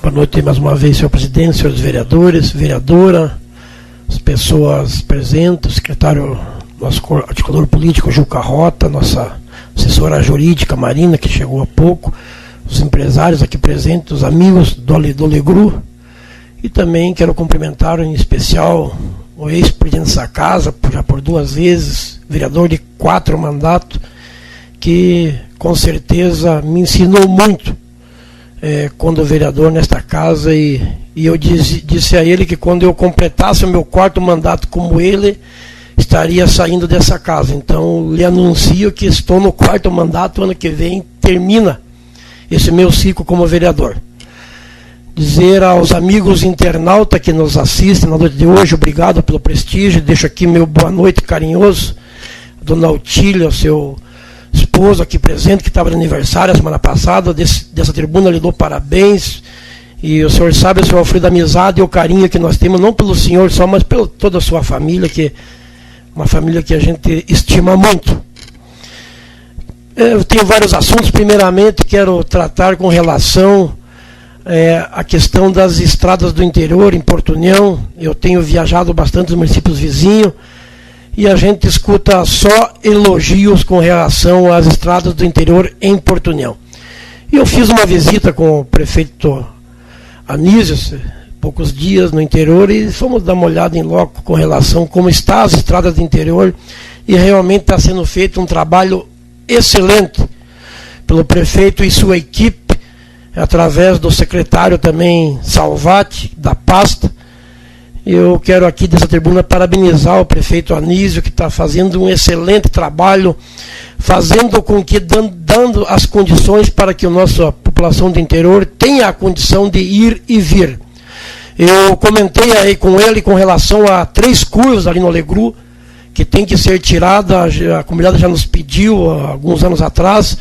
Boa noite mais uma vez, senhor presidente, senhores vereadores, vereadora, as pessoas presentes, o secretário, nosso articulador político, Juca Rota, nossa assessora jurídica, Marina, que chegou há pouco, os empresários aqui presentes, os amigos do Legru, e também quero cumprimentar em especial o ex-presidente dessa casa, já por 2 vezes, vereador de 4 mandatos, que com certeza me ensinou muito quando vereador nesta casa, e eu disse a ele que quando eu completasse o meu 4º mandato como ele, estaria saindo dessa casa. Então lhe anuncio que estou no 4º mandato, ano que vem termina esse meu ciclo como vereador. Dizer aos amigos internautas que nos assistem na noite de hoje, obrigado pelo prestígio, deixo aqui meu boa noite carinhoso, a dona Autília, o seu esposo aqui presente, que estava de aniversário a semana passada, dessa tribuna lhe dou parabéns, e o senhor sabe, senhor Alfredo, a amizade e o carinho que nós temos, não pelo senhor só, mas pela toda a sua família, que é uma família que a gente estima muito. Eu tenho vários assuntos. Primeiramente quero tratar com relação à questão das estradas do interior em Porto União. Eu tenho viajado bastante nos municípios vizinhos, e a gente escuta só elogios com relação às estradas do interior em Porto União. E eu fiz uma visita com o prefeito Anísio, poucos dias no interior, e fomos dar uma olhada em loco com relação a como estão as estradas do interior, e realmente está sendo feito um trabalho excelente pelo prefeito e sua equipe, através do secretário também Salvati, da pasta. Eu quero aqui dessa tribuna parabenizar o prefeito Anísio, que está fazendo um excelente trabalho, fazendo com que, dando as condições para que a nossa população do interior tenha a condição de ir e vir. Eu comentei aí com ele com relação a 3 curvas ali no Legru, que tem que ser tirada, a comunidade já nos pediu há alguns anos atrás,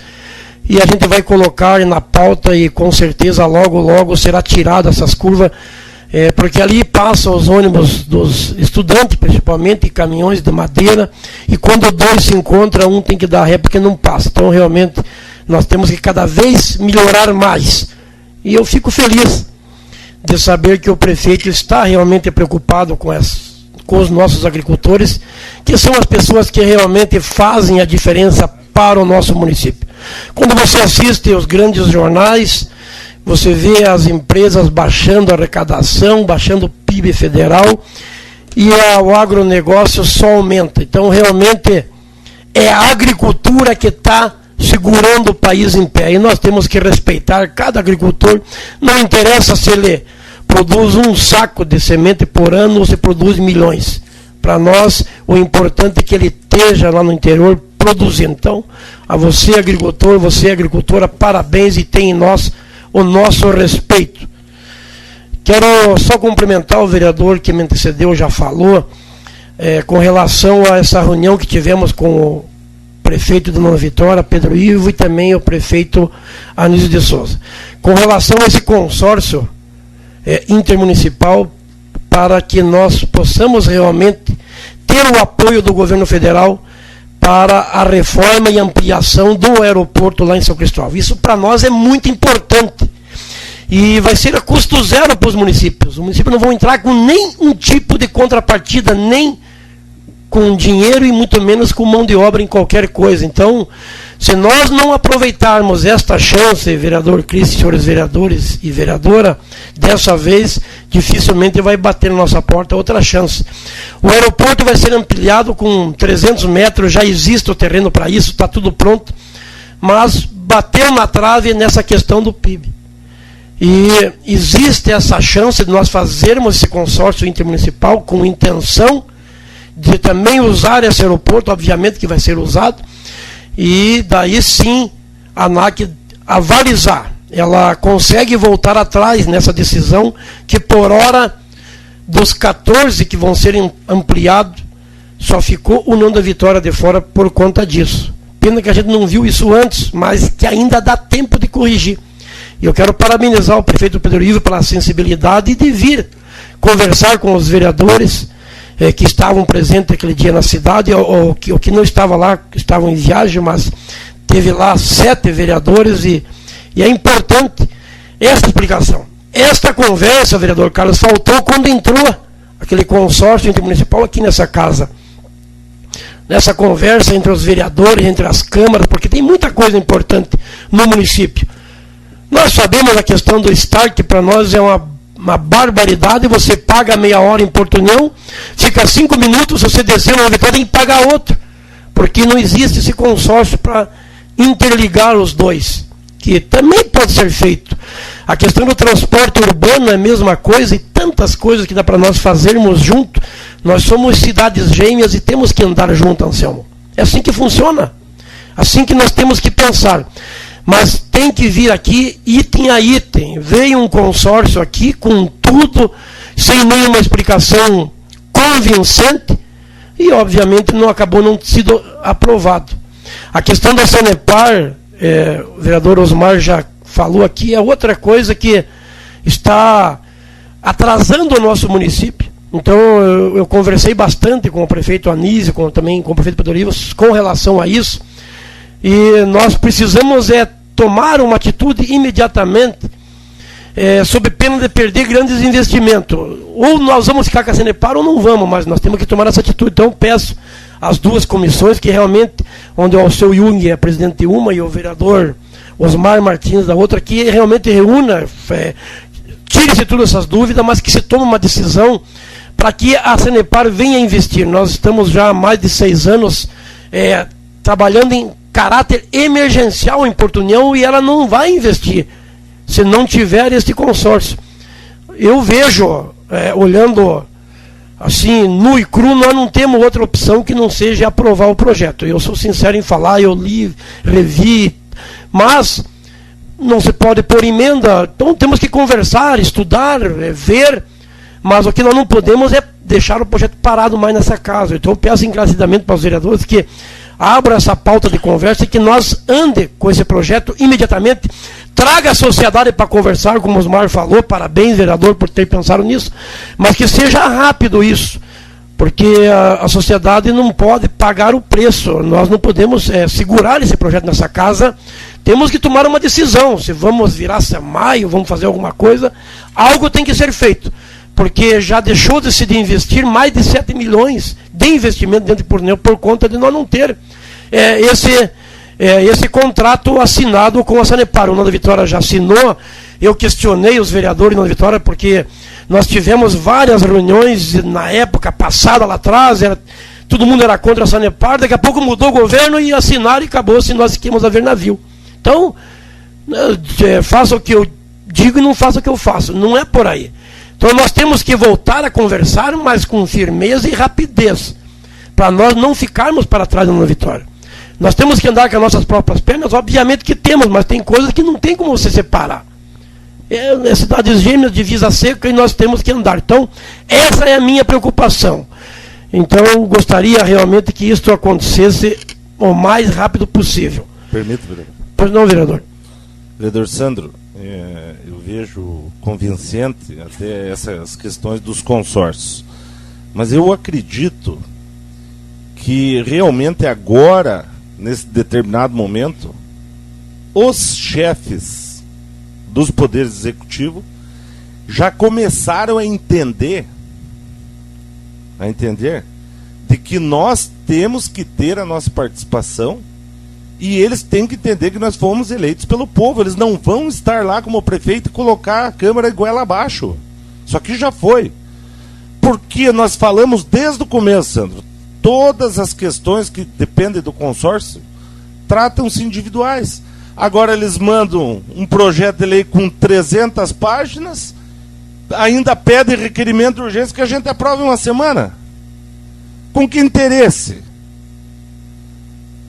e a gente vai colocar na pauta, e com certeza logo, logo será tirada essas curvas, porque ali passam os ônibus dos estudantes, principalmente, e caminhões de madeira, e quando 2 se encontram, um tem que dar ré porque não passa. Então, realmente, nós temos que cada vez melhorar mais. E eu fico feliz de saber que o prefeito está realmente preocupado com os nossos agricultores, que são as pessoas que realmente fazem a diferença para o nosso município. Quando você assiste aos grandes jornais, você vê as empresas baixando a arrecadação, baixando o PIB federal, e o agronegócio só aumenta. Então, realmente, é a agricultura que está segurando o país em pé, e nós temos que respeitar cada agricultor. Não interessa se ele produz 1 saco de semente por ano ou se produz milhões. Para nós, o importante é que ele esteja lá no interior produzindo. Então, a você, agricultor, você, agricultora, parabéns, e tem em nós o nosso respeito. Quero só cumprimentar o vereador que me antecedeu, já falou, com relação a essa reunião que tivemos com o prefeito de Nova Vitória, Pedro Ivo, e também o prefeito Anísio de Souza. Com relação a esse consórcio intermunicipal, para que nós possamos realmente ter o apoio do governo federal para a reforma e ampliação do aeroporto lá em São Cristóvão. Isso para nós é muito importante. E vai ser a custo zero para os municípios. Os municípios não vão entrar com nenhum tipo de contrapartida, nem com dinheiro e muito menos com mão de obra em qualquer coisa. Então, se nós não aproveitarmos esta chance, vereador Cris, senhores vereadores e vereadora, dessa vez dificilmente vai bater na nossa porta outra chance. O aeroporto vai ser ampliado com 300 metros, já existe o terreno para isso, está tudo pronto, mas bateu na trave nessa questão do PIB. E existe essa chance de nós fazermos esse consórcio intermunicipal com intenção de também usar esse aeroporto, obviamente que vai ser usado, e daí sim a ANAC avalizar. Ela consegue voltar atrás nessa decisão, que por hora, dos 14 que vão ser ampliados, só ficou o União da Vitória de fora por conta disso. Pena que a gente não viu isso antes, mas que ainda dá tempo de corrigir. E eu quero parabenizar o prefeito Pedro Ivo pela sensibilidade de vir conversar com os vereadores, que estavam presentes aquele dia na cidade, ou que não estava lá, estavam em viagem, mas teve lá 7 vereadores e é importante esta explicação. Esta conversa, vereador Carlos, faltou quando entrou aquele consórcio intermunicipal aqui nessa casa. Nessa conversa entre os vereadores, entre as câmaras, porque tem muita coisa importante no município. Nós sabemos a questão do Start, que para nós é uma barbaridade. Você paga meia hora em Porto União, fica 5 minutos, você descer uma vitória tem que pagar outro, porque não existe esse consórcio para interligar os dois, que também pode ser feito. A questão do transporte urbano é a mesma coisa, e tantas coisas que dá para nós fazermos junto. Nós somos cidades gêmeas e temos que andar junto, Anselmo. É assim que funciona, assim que nós temos que pensar. Mas tem que vir aqui item a item. Veio um consórcio aqui com tudo, sem nenhuma explicação convincente, e obviamente não acabou não sendo aprovado. A questão da Sanepar, o vereador Osmar já falou aqui, é outra coisa que está atrasando o nosso município. Então eu conversei bastante com o prefeito Anísio, também com o prefeito Pedro Rivas, com relação a isso, e nós precisamos tomar uma atitude imediatamente, sob pena de perder grandes investimentos. Ou nós vamos ficar com a Sanepar ou não vamos, mas nós temos que tomar essa atitude. Então peço às duas comissões que realmente, onde o seu Jung é presidente de uma e o vereador Osmar Martins da outra, que realmente reúna, tire-se todas essas dúvidas, mas que se tome uma decisão para que a Sanepar venha investir. Nós estamos já há mais de 6 anos trabalhando em caráter emergencial em Porto União, e ela não vai investir se não tiver este consórcio. Eu vejo, olhando assim, nu e cru, nós não temos outra opção que não seja aprovar o projeto. Eu sou sincero em falar, eu li, revi, mas não se pode pôr emenda. Então temos que conversar, estudar, ver, mas o que nós não podemos é deixar o projeto parado mais nessa casa. Então eu peço encarecidamente para os vereadores que abra essa pauta de conversa e que nós ande com esse projeto imediatamente, traga a sociedade para conversar, como o Osmar falou. Parabéns, vereador, por ter pensado nisso, mas que seja rápido isso, porque a sociedade não pode pagar o preço. Nós não podemos segurar esse projeto nessa casa. Temos que tomar uma decisão, se vamos virar maio, vamos fazer alguma coisa, algo tem que ser feito, porque já deixou-se de investir mais de 7 milhões de investimento dentro de Porto União por conta de nós não ter esse contrato assinado com a Sanepar. O Nova Vitória já assinou. Eu questionei os vereadores Nova Vitória, porque nós tivemos várias reuniões na época passada, lá atrás, todo mundo era contra a Sanepar, daqui a pouco mudou o governo e assinaram e acabou-se, nós queremos haver navio. Então, faça o que eu digo e não faça o que eu faço, não é por aí. Então nós temos que voltar a conversar, mas com firmeza e rapidez, para nós não ficarmos para trás da Nova Vitória. Nós temos que andar com as nossas próprias pernas, obviamente que temos, mas tem coisas que não tem como você separar. Cidades gêmeas, divisa seca, e nós temos que andar. Então, essa é a minha preocupação. Então, eu gostaria realmente que isso acontecesse o mais rápido possível. Permite, vereador? Pois não, vereador. Vereador Sandro, eu vejo convincente até essas questões dos consórcios, mas eu acredito que realmente agora, nesse determinado momento, os chefes dos poderes executivos já começaram a entender de que nós temos que ter a nossa participação, e eles têm que entender que nós fomos eleitos pelo povo. Eles não vão estar lá como prefeito e colocar a Câmara de goela abaixo. Isso aqui já foi. Porque nós falamos desde o começo, Sandro, todas as questões que dependem do consórcio tratam-se individuais. Agora eles mandam um projeto de lei com 300 páginas, ainda pedem requerimento de urgência que a gente aprove em uma semana. Com que interesse?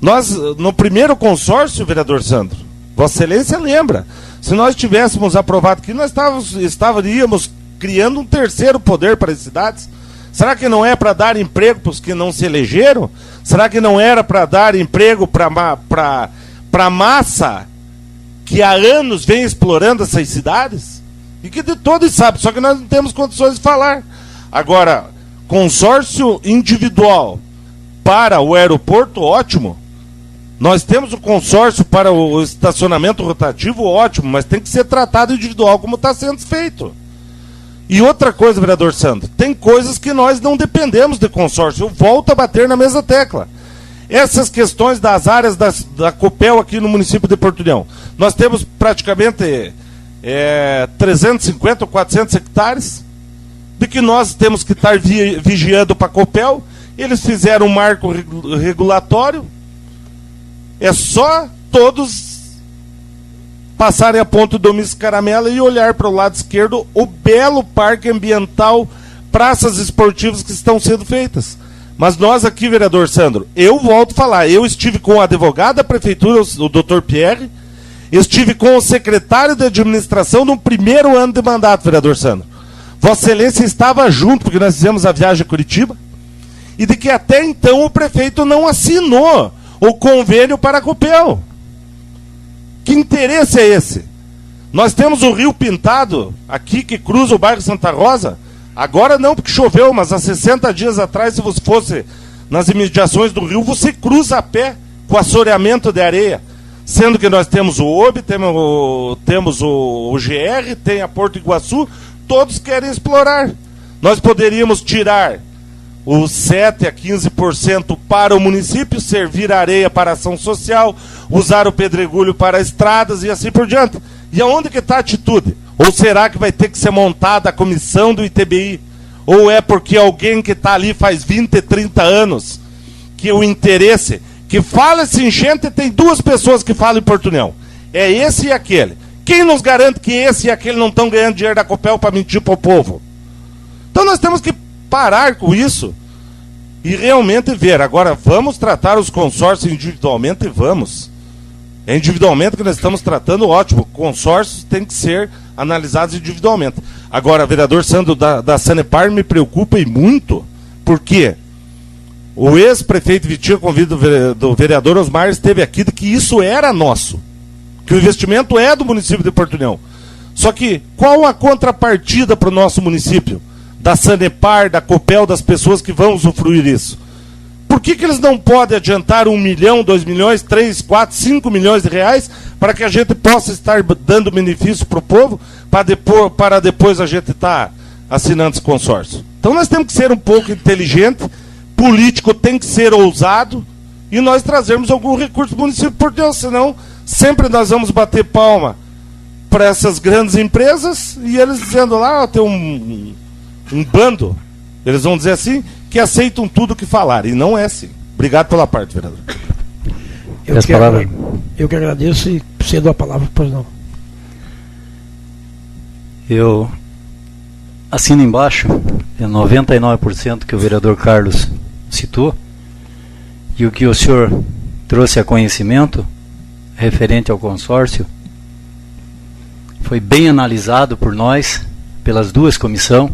Nós, no primeiro consórcio, vereador Sandro, Vossa Excelência lembra, se nós tivéssemos aprovado que nós estaríamos criando um terceiro poder para as cidades. Será que não é para dar emprego para os que não se elegeram? Será que não era para dar emprego para a massa que há anos vem explorando essas cidades? E que de todos sabem, só que nós não temos condições de falar. Agora, consórcio individual para o aeroporto, ótimo. Nós temos o consórcio para o estacionamento rotativo, ótimo, mas tem que ser tratado individual como está sendo feito. E outra coisa, vereador Sandro, tem coisas que nós não dependemos de consórcio. Eu volto a bater na mesma tecla. Essas questões das áreas da Copel aqui no município de Porto União. Nós temos praticamente 350 ou 400 hectares de que nós temos que estar vigiando para a Copel. Eles fizeram um marco regulatório. É só todos passarem a ponto do Miss Caramela e olhar para o lado esquerdo o belo parque ambiental, praças esportivas que estão sendo feitas. Mas nós aqui, vereador Sandro, eu volto a falar, eu estive com o advogado da prefeitura, o Dr. Pierre, estive com o secretário de administração no primeiro ano de mandato, vereador Sandro. Vossa Excelência estava junto, porque nós fizemos a viagem a Curitiba, e de que até então o prefeito não assinou o convênio para a Copel. Que interesse é esse? Nós temos o Rio Pintado, aqui que cruza o bairro Santa Rosa. Agora não, porque choveu, mas há 60 dias atrás, se você fosse nas imediações do rio, você cruza a pé com assoreamento de areia. Sendo que nós temos o OB, temos o GR, tem a Porto Iguaçu, todos querem explorar. Nós poderíamos tirar os 7% a 15% para o município, servir a areia para ação social, usar o pedregulho para estradas e assim por diante. E aonde que está a atitude? Ou será que vai ter que ser montada a comissão do ITBI? Ou é porque alguém que está ali faz 20, 30 anos, que o interesse, que fala-se em enchente, tem duas pessoas que falam em Porto União. É esse e aquele. Quem nos garante que esse e aquele não estão ganhando dinheiro da Copel para mentir para o povo? Então nós temos que parar com isso e realmente ver. Agora, vamos tratar os consórcios individualmente? Vamos. É individualmente que nós estamos tratando, ótimo. Consórcios têm que ser analisados individualmente. Agora, vereador Sandro, da Sanepar me preocupa e muito, porque o ex-prefeito Vitinho, convido do vereador Osmar, esteve aqui de que isso era nosso, que o investimento é do município de Porto União. Só que, qual a contrapartida para o nosso município? Da Sanepar, da Copel, das pessoas que vão usufruir isso. Por que eles não podem adiantar 1 milhão, 2 milhões, 3, 4, 5 milhões de reais para que a gente possa estar dando benefício para o povo, para depois a gente estar assinando esse consórcio? Então nós temos que ser um pouco inteligente, político tem que ser ousado e nós trazermos algum recurso do município, por Deus, senão sempre nós vamos bater palma para essas grandes empresas e eles dizendo lá, tem um bando, eles vão dizer assim, que aceitam tudo que falar, e não é assim. Obrigado pela parte, vereador. Eu que agradeço e cedo a palavra, pois não. Eu assino embaixo, é 99% que o vereador Carlos citou, e o que o senhor trouxe a conhecimento, referente ao consórcio, foi bem analisado por nós, pelas duas comissões.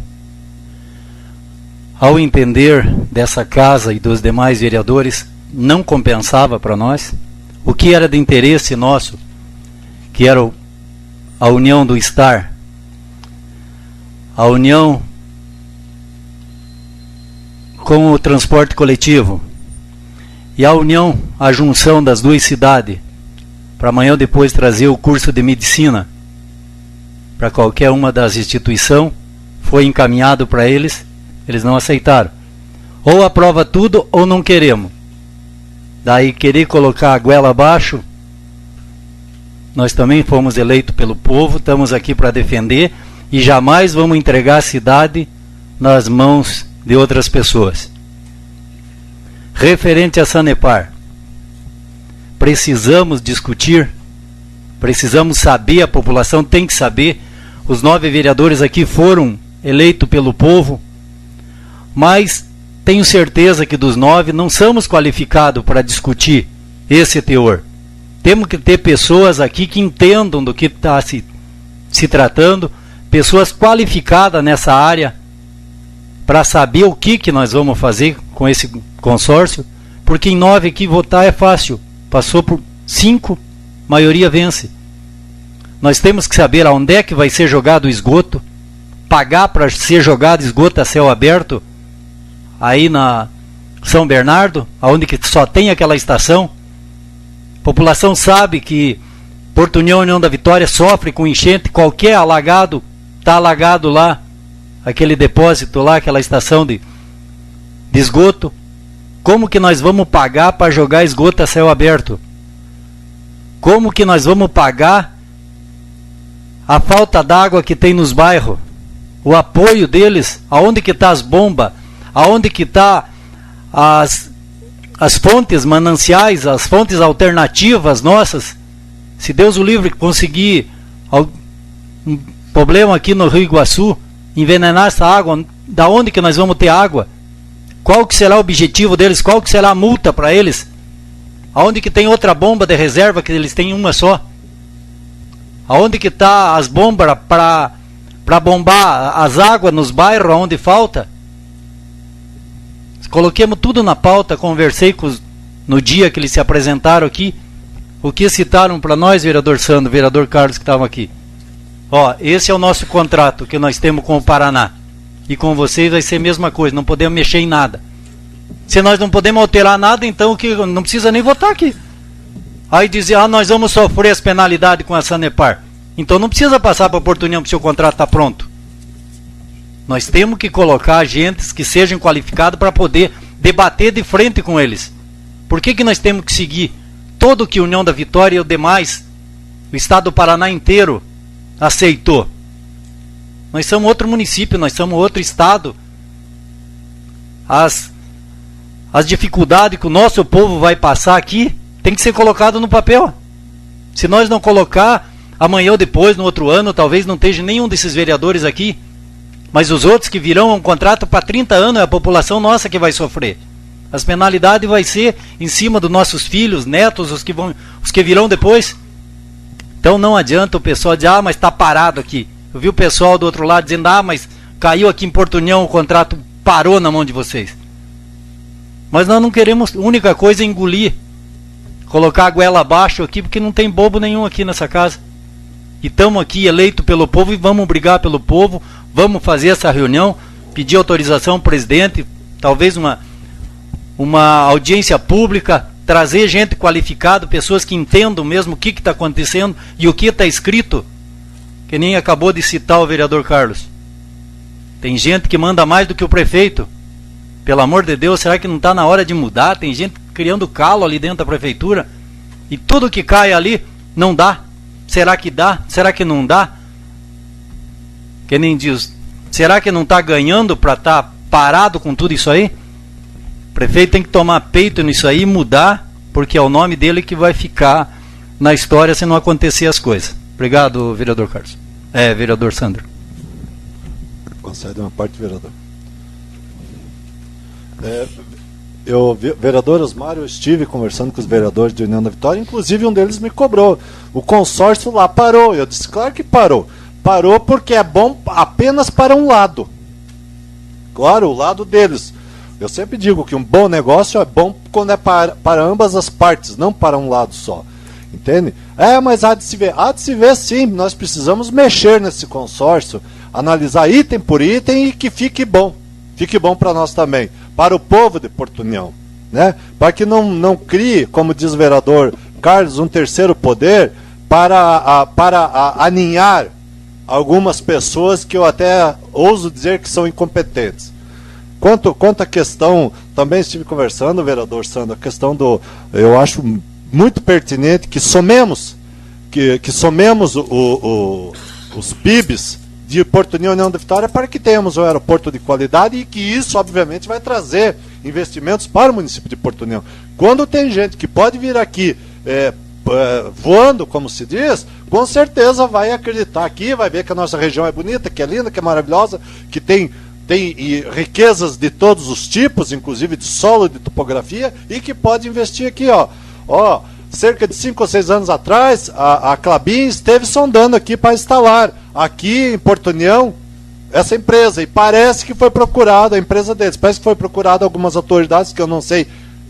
Ao entender dessa casa e dos demais vereadores, não compensava para nós. O que era de interesse nosso, que era a união do estar, a união com o transporte coletivo e a união, a junção das duas cidades, para amanhã ou depois trazer o curso de medicina para qualquer uma das instituições, foi encaminhado para eles. Eles não aceitaram. Ou aprova tudo ou não queremos. Daí querer colocar a goela abaixo, nós também fomos eleitos pelo povo, estamos aqui para defender e jamais vamos entregar a cidade nas mãos de outras pessoas. Referente a Sanepar, precisamos discutir, precisamos saber, a população tem que saber, os 9 vereadores aqui foram eleitos pelo povo, mas tenho certeza que dos 9 não somos qualificados para discutir esse teor. Temos que ter pessoas aqui que entendam do que está se tratando, pessoas qualificadas nessa área, para saber o que nós vamos fazer com esse consórcio, porque em 9 aqui votar é fácil, passou por 5, maioria vence. Nós temos que saber aonde é que vai ser jogado o esgoto, pagar para ser jogado esgoto a céu aberto, aí na São Bernardo, onde que só tem aquela estação. A população sabe que Porto União e União da Vitória sofre com enchente, qualquer alagado, está alagado lá, aquele depósito lá, aquela estação de esgoto. Como que nós vamos pagar para jogar esgoto a céu aberto? Como que nós vamos pagar a falta d'água que tem nos bairros? O apoio deles, aonde que está as bombas? Aonde que está as fontes mananciais, as fontes alternativas nossas? Se Deus o livre conseguir um problema aqui no Rio Iguaçu, envenenar essa água, da onde que nós vamos ter água? Qual que será o objetivo deles? Qual que será a multa para eles? Aonde que tem outra bomba de reserva que eles têm uma só? Aonde que está as bombas para bombar as águas nos bairros onde falta? Coloquemos tudo na pauta, conversei no dia que eles se apresentaram aqui. O que citaram para nós, vereador Sandro, vereador Carlos que estavam aqui? Ó, esse é o nosso contrato que nós temos com o Paraná. E com vocês vai ser a mesma coisa, não podemos mexer em nada. Se nós não podemos alterar nada, então que não precisa nem votar aqui. Aí dizer, nós vamos sofrer as penalidades com a Sanepar. Então não precisa passar para a Porto União, porque o seu contrato está pronto. Nós temos que colocar agentes que sejam qualificados para poder debater de frente com eles. Por que nós temos que seguir todo o que a União da Vitória e o demais, o estado do Paraná inteiro, aceitou? Nós somos outro município, nós somos outro estado. As dificuldades que o nosso povo vai passar aqui tem que ser colocado no papel. Se nós não colocar, amanhã ou depois, no outro ano, talvez não esteja nenhum desses vereadores aqui, mas os outros que virão um contrato para 30 anos, é a população nossa que vai sofrer. As penalidades vai ser em cima dos nossos filhos, netos, os que virão depois. Então não adianta o pessoal dizer, mas está parado aqui. Eu vi o pessoal do outro lado dizendo, mas caiu aqui em Porto União, o contrato parou na mão de vocês. Mas nós não queremos, a única coisa é engolir, colocar a goela abaixo aqui, porque não tem bobo nenhum aqui nessa casa. E estamos aqui eleitos pelo povo e vamos brigar pelo povo, vamos fazer essa reunião, pedir autorização ao presidente, talvez uma audiência pública, trazer gente qualificada, pessoas que entendam mesmo o que está acontecendo e o que está escrito, que nem acabou de citar o vereador Carlos. Tem gente que manda mais do que o prefeito. Pelo amor de Deus, será que não está na hora de mudar? Tem gente criando calo ali dentro da prefeitura e tudo que cai ali não dá. Será que dá? Será que não dá? Que nem diz, será que não está ganhando para estar parado com tudo isso aí? O prefeito tem que tomar peito nisso aí e mudar, porque é o nome dele que vai ficar na história se não acontecer as coisas. Obrigado, vereador Carlos. Vereador Sandro. Concede uma parte, vereador. Vereador Osmar, eu estive conversando com os vereadores de União da Vitória, inclusive um deles me cobrou. O consórcio lá parou. Eu disse, claro que parou. Parou porque é bom apenas para um lado. Claro, o lado deles. Eu sempre digo que um bom negócio é bom quando é para ambas as partes, não para um lado só. Entende? Mas há de se ver. Há de se ver sim, nós precisamos mexer nesse consórcio, analisar item por item e que fique bom. Fique bom para nós também, para o povo de Porto União, né? Para que não crie, como diz o vereador Carlos, um terceiro poder para aninhar algumas pessoas que eu até ouso dizer que são incompetentes. Quanto à questão, também estive conversando, vereador Sandro, a questão eu acho muito pertinente que somemos os PIBs de Porto União e União da Vitória para que tenhamos um aeroporto de qualidade e que isso, obviamente, vai trazer investimentos para o município de Porto União. Quando tem gente que pode vir aqui voando, como se diz, com certeza vai acreditar aqui, vai ver que a nossa região é bonita, que é linda, que é maravilhosa, que tem riquezas de todos os tipos, inclusive de solo e de topografia, e que pode investir aqui, cerca de 5 ou 6 anos atrás, a Klabin esteve sondando aqui para instalar aqui em Porto União essa empresa, e parece que foi procurada a empresa deles, parece que foi procurada algumas autoridades, que eu não sei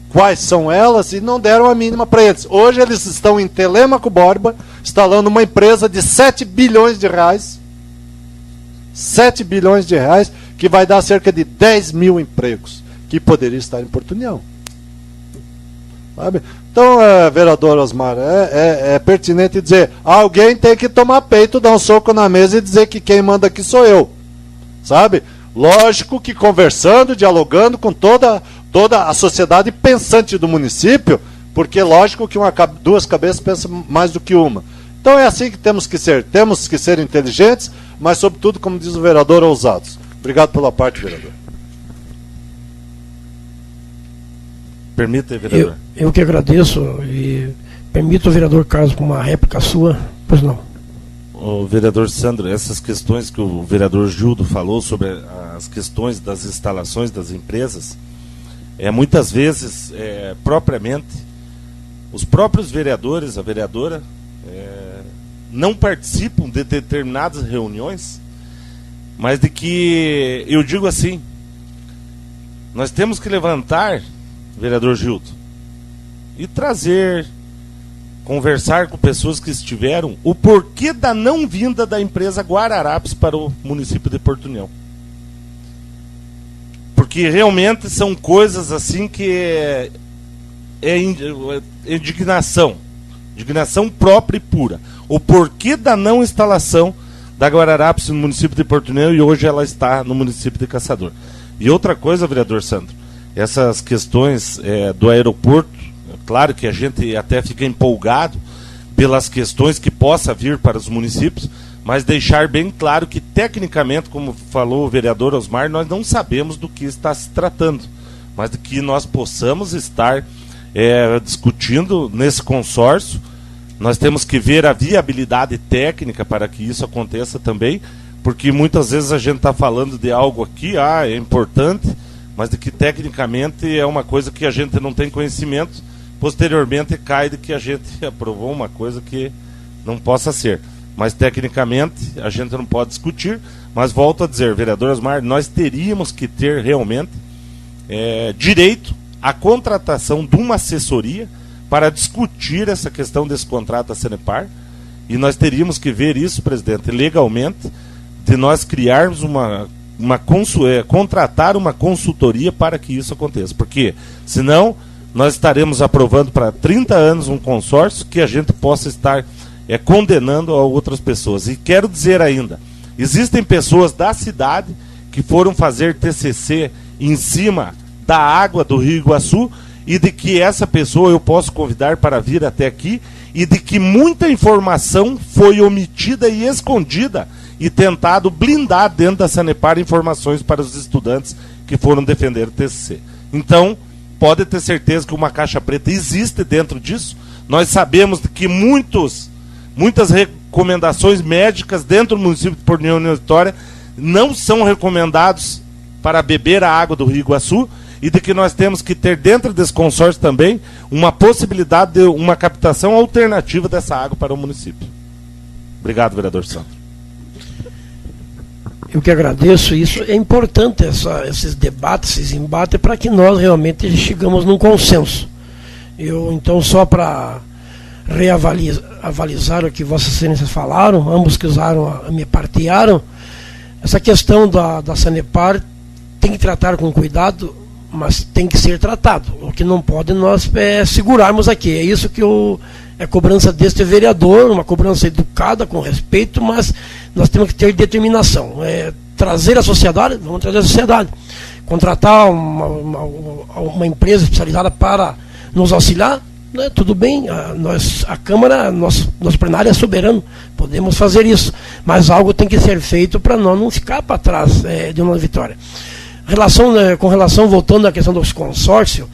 quais são elas, e não deram a mínima para eles. Hoje eles estão em Telêmaco Borba, instalando uma empresa de 7 bilhões de reais, 7 bilhões de reais, que vai dar cerca de 10 mil empregos. que poderia estar em Porto União. Sabe? Então, vereador Osmar, é pertinente dizer, alguém tem que tomar peito, dar um soco na mesa e dizer que quem manda aqui sou eu. Sabe? Lógico que conversando, dialogando com toda a sociedade pensante do município, porque lógico que duas cabeças pensam mais do que uma. Então é assim que temos que ser inteligentes, mas sobretudo, como diz o vereador, ousados. Obrigado pela parte, vereador. Permita, vereador. Eu que agradeço e permito o vereador Carlos com uma réplica sua. Pois não. O vereador Sandro, essas questões que o vereador Gildo falou sobre as questões das instalações das empresas, muitas vezes, propriamente, os próprios vereadores, a vereadora, não participam de determinadas reuniões, mas de que, eu digo assim, nós temos que levantar, vereador Gildo, e conversar com pessoas que estiveram, o porquê da não vinda da empresa Guararapes para o município de Porto União. Porque realmente são coisas assim que é indignação própria e pura. O porquê da não instalação da Guararapes no município de Porto União e hoje ela está no município de Caçador. E outra coisa, vereador Sandro, essas questões do aeroporto, claro que a gente até fica empolgado pelas questões que possa vir para os municípios, mas deixar bem claro que tecnicamente, como falou o vereador Osmar, nós não sabemos do que está se tratando, mas de que nós possamos estar discutindo nesse consórcio. Nós temos que ver a viabilidade técnica para que isso aconteça também, porque muitas vezes a gente está falando de algo aqui, é importante, mas de que tecnicamente é uma coisa que a gente não tem conhecimento, posteriormente cai de que a gente aprovou uma coisa que não possa ser. Mas tecnicamente a gente não pode discutir, mas volto a dizer, vereador Osmar, nós teríamos que ter realmente direito à contratação de uma assessoria para discutir essa questão desse contrato da Sanepar, e nós teríamos que ver isso, presidente, legalmente, de nós criarmos contratar uma consultoria para que isso aconteça, porque senão nós estaremos aprovando para 30 anos um consórcio que a gente possa estar condenando a outras pessoas. E quero dizer ainda, existem pessoas da cidade que foram fazer TCC em cima da água do Rio Iguaçu, e de que essa pessoa eu posso convidar para vir até aqui, e de que muita informação foi omitida e escondida e tentado blindar dentro da Sanepar informações para os estudantes que foram defender o TCC. Então, pode ter certeza que uma caixa preta existe dentro disso. Nós sabemos que muitas recomendações médicas dentro do município de Porto União e Vitória não são recomendados para beber a água do Rio Iguaçu, e de que nós temos que ter dentro desse consórcio também uma possibilidade de uma captação alternativa dessa água para o município. Obrigado, vereador Santos. Eu que agradeço isso. É importante esses debates, esses embates, para que nós realmente chegamos num consenso. Então, só para reavalizar o que vossas excelências falaram, ambos que me partilharam, essa questão da Sanepar tem que tratar com cuidado, mas tem que ser tratado. O que não pode nós segurarmos aqui. É isso que é cobrança deste vereador, uma cobrança educada, com respeito, mas nós temos que ter determinação. Trazer a sociedade, vamos trazer a sociedade. Contratar uma empresa especializada para nos auxiliar, né, tudo bem, a Câmara, nosso plenário é soberano, podemos fazer isso, mas algo tem que ser feito para nós não ficar para trás de uma vitória. Com relação, voltando à questão dos consórcios,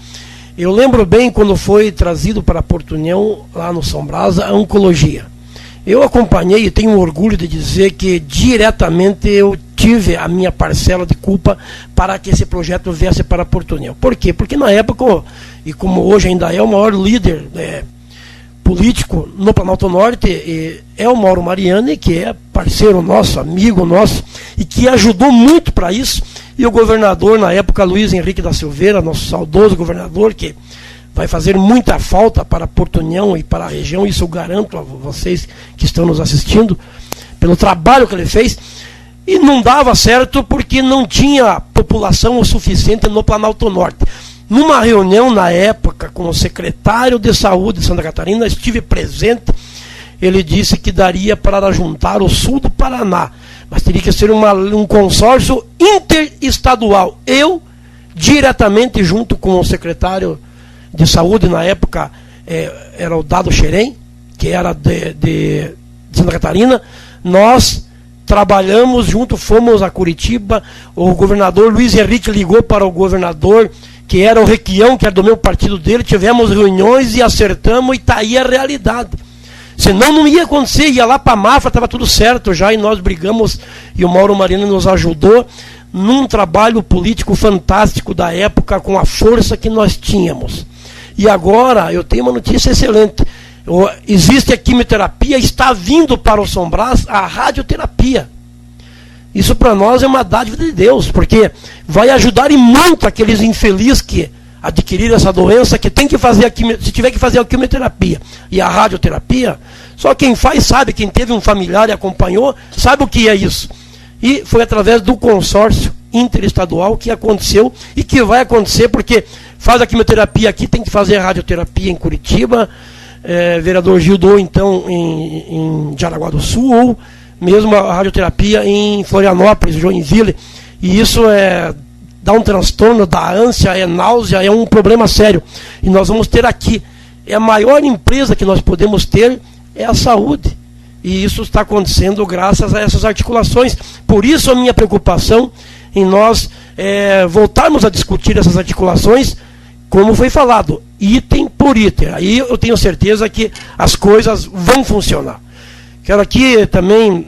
eu lembro bem quando foi trazido para Porto União, lá no São Brás, a oncologia. Eu acompanhei e tenho orgulho de dizer que diretamente eu tive a minha parcela de culpa para que esse projeto viesse para Porto União. Por quê? Porque na época, e como hoje ainda é o maior líder político no Planalto Norte, é o Mauro Mariani, que é parceiro nosso, amigo nosso, e que ajudou muito para isso. E o governador, na época, Luiz Henrique da Silveira, nosso saudoso governador, que vai fazer muita falta para Porto União e para a região, isso eu garanto a vocês que estão nos assistindo, pelo trabalho que ele fez. E não dava certo porque não tinha população o suficiente no Planalto Norte. Numa reunião na época com o secretário de Saúde de Santa Catarina, estive presente, ele disse que daria para juntar o sul do Paraná, mas teria que ser um consórcio interestadual. Eu, diretamente junto com o secretário de Saúde, na época era o Dado Xerém, que era de Santa Catarina, nós trabalhamos junto, fomos a Curitiba, o governador Luiz Henrique ligou para o governador, que era o Requião, que era do meu partido dele, tivemos reuniões e acertamos, e está aí a realidade. Senão não ia acontecer, ia lá para a Mafra, estava tudo certo já, e nós brigamos, e o Mauro Marino nos ajudou, num trabalho político fantástico da época, com a força que nós tínhamos. E agora, eu tenho uma notícia excelente, existe a quimioterapia, está vindo para o São Brás a radioterapia. Isso para nós é uma dádiva de Deus, porque vai ajudar e muito aqueles infelizes que adquiriram essa doença, que tem que fazer se tiver que fazer a quimioterapia e a radioterapia, só quem faz sabe, quem teve um familiar e acompanhou, sabe o que é isso. E foi através do consórcio interestadual que aconteceu e que vai acontecer, porque faz a quimioterapia aqui, tem que fazer a radioterapia em Curitiba, vereador Gildo, então, em Jaraguá do Sul, ou mesmo a radioterapia em Florianópolis, Joinville, e isso dá um transtorno, dá ânsia, é náusea, é um problema sério. E nós vamos ter aqui, a maior empresa que nós podemos ter é a saúde. E isso está acontecendo graças a essas articulações. Por isso a minha preocupação em nós voltarmos a discutir essas articulações, como foi falado, item por item. Aí eu tenho certeza que as coisas vão funcionar. Quero aqui também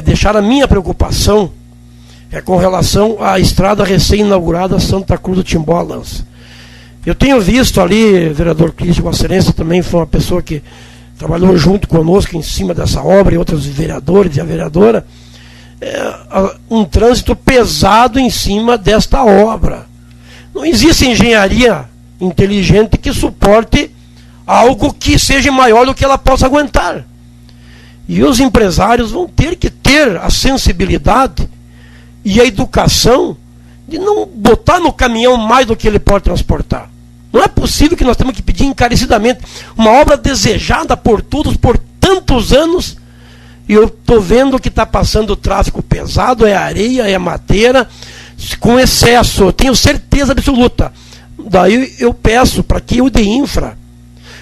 deixar a minha preocupação com relação à estrada recém-inaugurada Santa Cruz do Timbó a Lança. Eu tenho visto ali, vereador Cristian Guacerense também foi uma pessoa que trabalhou junto conosco em cima dessa obra, e outros vereadores e a vereadora, um trânsito pesado em cima desta obra. Não existe engenharia inteligente que suporte algo que seja maior do que ela possa aguentar. E os empresários vão ter que ter a sensibilidade e a educação de não botar no caminhão mais do que ele pode transportar. Não é possível que nós temos que pedir encarecidamente uma obra desejada por todos por tantos anos, e eu estou vendo que está passando tráfego pesado, é areia, é madeira, com excesso, eu tenho certeza absoluta. Daí eu peço para que o DEINFRA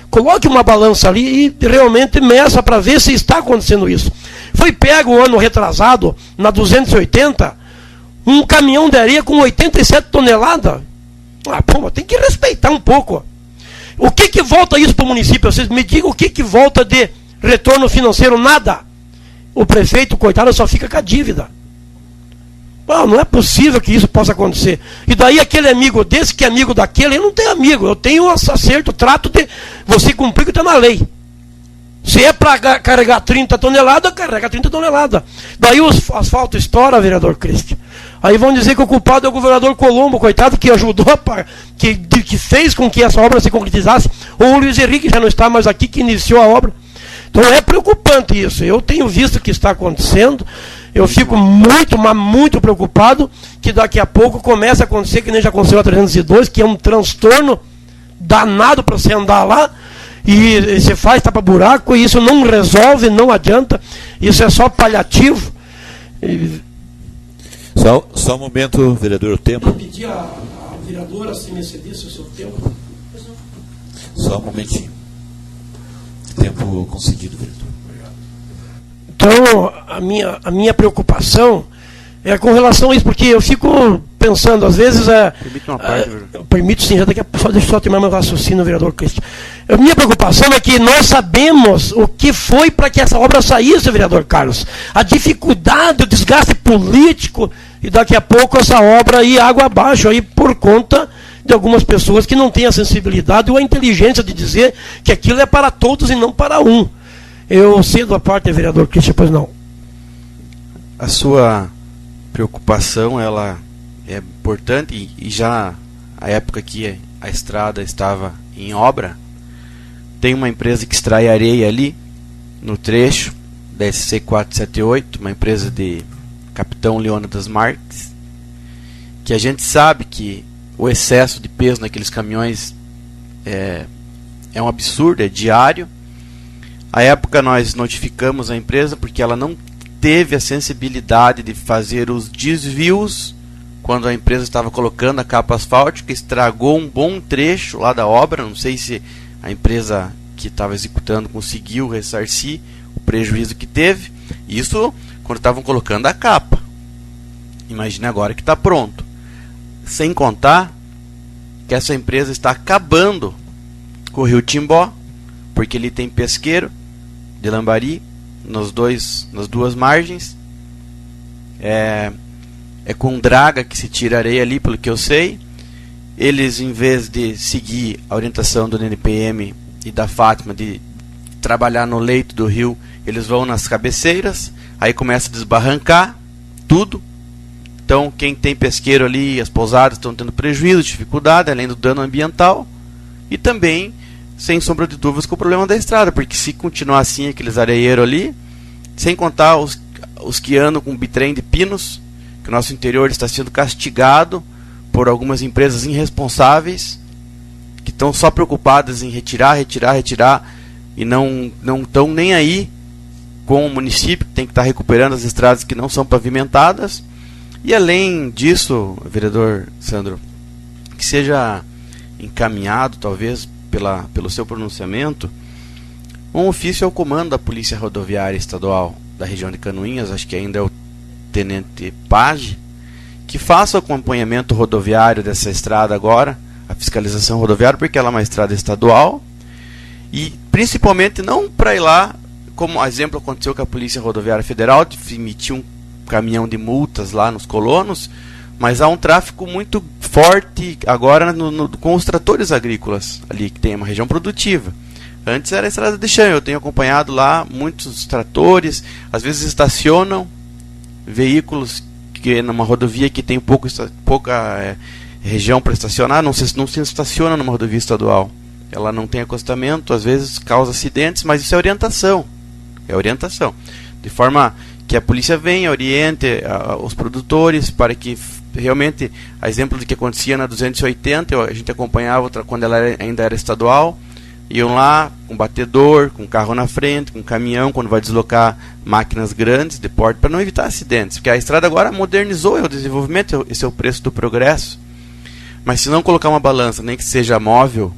coloque uma balança ali e realmente meça para ver se está acontecendo isso. Foi pego o ano retrasado, na 280, um caminhão de areia com 87 toneladas. Tem que respeitar um pouco. O que volta isso para o município? Vocês me digam o que volta de retorno financeiro? Nada. O prefeito, coitado, só fica com a dívida. Não é possível que isso possa acontecer. E daí aquele amigo desse que é amigo daquele, eu não tenho amigo, eu tenho acerto, trato de você cumprir o que está na lei. Se é para carregar 30 toneladas, carrega 30 toneladas. Daí o asfalto estoura, vereador Cristian. Aí vão dizer que o culpado é o governador Colombo, coitado, que ajudou, que fez com que essa obra se concretizasse, ou o Luiz Henrique, já não está mais aqui, que iniciou a obra. Então é preocupante isso. Eu tenho visto o que está acontecendo, eu fico muito, mas muito preocupado que daqui a pouco comece a acontecer, que nem já aconteceu a 302, que é um transtorno danado para você andar lá, e você faz tapa-buraco, e isso não resolve, não adianta, isso é só paliativo. Só um momento, vereador, o tempo. Eu pedi a vereadora se me cedesse o seu tempo. Só um momentinho. Tempo concedido, vereador. Então, a minha preocupação é com relação a isso, porque eu fico pensando, às vezes... Permite uma parte, vereador? Permito sim, já daqui a pouco, deixa eu só terminar meu raciocínio, vereador Cristian. A minha preocupação é que nós sabemos o que foi para que essa obra saísse, vereador Carlos. A dificuldade, o desgaste político, e daqui a pouco essa obra ir água abaixo, aí por conta de algumas pessoas que não têm a sensibilidade ou a inteligência de dizer que aquilo é para todos e não para um. Eu cedo a parte, vereador Cristian, pois não. A sua preocupação, ela é importante, e já a época que a estrada estava em obra, tem uma empresa que extrai areia ali, no trecho da SC 478, uma empresa de capitão Leônidas Marques, que a gente sabe que o excesso de peso naqueles caminhões é um absurdo, é diário. À época nós notificamos a empresa porque ela não teve a sensibilidade de fazer os desvios quando a empresa estava colocando a capa asfáltica, estragou um bom trecho lá da obra. Não sei se a empresa que estava executando conseguiu ressarcir o prejuízo que teve. Isso quando estavam colocando a capa. Imagine agora que está pronto. Sem contar que essa empresa está acabando com o rio Timbó, porque ele tem pesqueiro de Lambari nas duas margens. É com draga que se tira areia ali, pelo que eu sei. Eles, em vez de seguir a orientação do NPM e da Fátima de trabalhar no leito do rio, eles vão nas cabeceiras, aí começa a desbarrancar tudo. Então quem tem pesqueiro ali, as pousadas estão tendo prejuízo, dificuldade, além do dano ambiental, e também, sem sombra de dúvidas, com o problema da estrada, porque se continuar assim aqueles areieiros ali, sem contar os que andam com bitrem de pinos, que o nosso interior está sendo castigado por algumas empresas irresponsáveis, que estão só preocupadas em retirar, e não estão nem aí com o município, que tem que estar recuperando as estradas que não são pavimentadas. E além disso, vereador Sandro, que seja encaminhado, talvez, pelo seu pronunciamento, um ofício ao comando da Polícia Rodoviária Estadual da região de Canoinhas, acho que ainda é o Tenente Page, que faça o acompanhamento rodoviário dessa estrada agora, a fiscalização rodoviária, porque ela é uma estrada estadual, e principalmente não para ir lá, como exemplo aconteceu com a Polícia Rodoviária Federal, de emitir um caminhão de multas lá nos colonos, mas há um tráfego muito forte agora com os tratores agrícolas, ali que tem uma região produtiva. Antes era a estrada de chão, eu tenho acompanhado lá muitos tratores, às vezes estacionam veículos que numa rodovia que tem pouca região para estacionar, não se estaciona numa rodovia estadual. Ela não tem acostamento, às vezes causa acidentes, mas isso é orientação. É orientação. De forma que a polícia venha, oriente os produtores para que realmente, a exemplo do que acontecia na 280, a gente acompanhava quando ela ainda era estadual, iam lá com batedor, com carro na frente, com caminhão, quando vai deslocar máquinas grandes de porte, para não evitar acidentes, porque a estrada agora modernizou, é o desenvolvimento, esse é o preço do progresso. Mas se não colocar uma balança, nem que seja móvel,